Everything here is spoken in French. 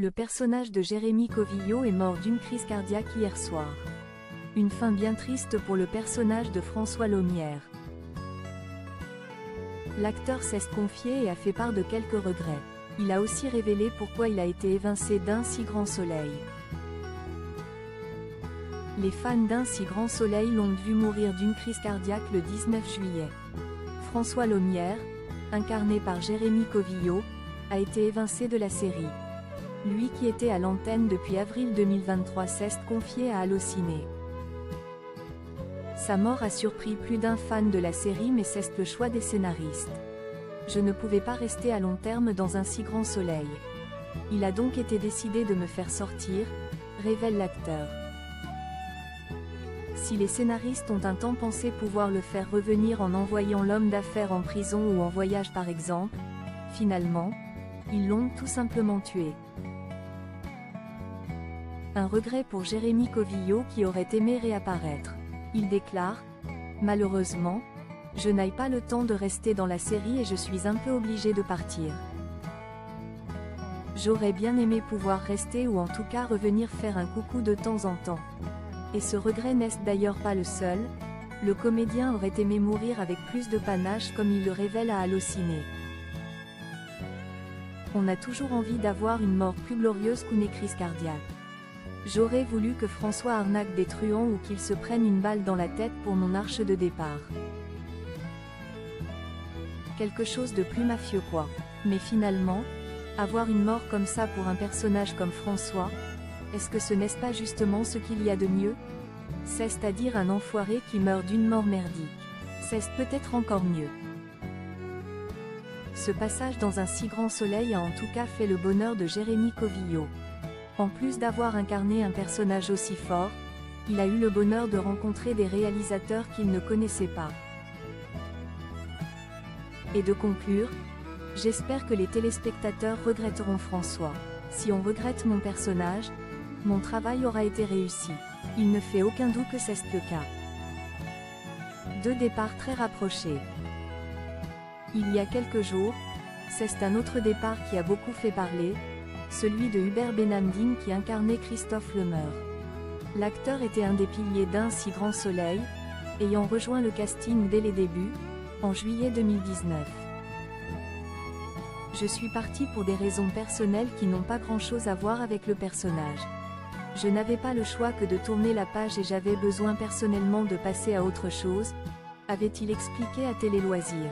Le personnage de Jérémy Covillo est mort d'une crise cardiaque hier soir. Une fin bien triste pour le personnage de François Laumière. L'acteur s'est confié et a fait part de quelques regrets. Il a aussi révélé pourquoi il a été évincé d'Un si grand soleil. Les fans d'Un si grand soleil l'ont vu mourir d'une crise cardiaque le 19 juillet. François Laumière, incarné par Jérémy Covillo, a été évincé de la série. Lui qui était à l'antenne depuis avril 2023 s'est confié à Allociné. Sa mort a surpris plus d'un fan de la série, mais c'est le choix des scénaristes. Je ne pouvais pas rester à long terme dans un si grand soleil. Il a donc été décidé de me faire sortir, révèle l'acteur. Si les scénaristes ont un temps pensé pouvoir le faire revenir en envoyant l'homme d'affaires en prison ou en voyage par exemple, finalement, ils l'ont tout simplement tué. Un regret pour Jérémy Covillo qui aurait aimé réapparaître. Il déclare « Malheureusement, je n'ai pas le temps de rester dans la série et je suis un peu obligé de partir. J'aurais bien aimé pouvoir rester ou en tout cas revenir faire un coucou de temps en temps. » Et ce regret n'est d'ailleurs pas le seul, le comédien aurait aimé mourir avec plus de panache comme il le révèle à Allociné. On a toujours envie d'avoir une mort plus glorieuse qu'une crise cardiaque. J'aurais voulu que François arnaque des truands ou qu'il se prenne une balle dans la tête pour mon arche de départ. Quelque chose de plus mafieux quoi. Mais finalement, avoir une mort comme ça pour un personnage comme François, est-ce que ce n'est pas justement ce qu'il y a de mieux? C'est-à-dire un enfoiré qui meurt d'une mort merdique. C'est peut-être encore mieux. Ce passage dans Un si grand soleil a en tout cas fait le bonheur de Jérémy Covillo. En plus d'avoir incarné un personnage aussi fort, il a eu le bonheur de rencontrer des réalisateurs qu'il ne connaissait pas. Et de conclure, j'espère que les téléspectateurs regretteront François. Si on regrette mon personnage, mon travail aura été réussi. Il ne fait aucun doute que c'est le cas. Deux départs très rapprochés. Il y a quelques jours, c'est un autre départ qui a beaucoup fait parler, celui de Hubert Benhamdine qui incarnait Christophe Lemeur. L'acteur était un des piliers d'Un si grand soleil, ayant rejoint le casting dès les débuts, en juillet 2019. Je suis partie pour des raisons personnelles qui n'ont pas grand-chose à voir avec le personnage. Je n'avais pas le choix que de tourner la page et j'avais besoin personnellement de passer à autre chose, avait-il expliqué à Télé Loisirs.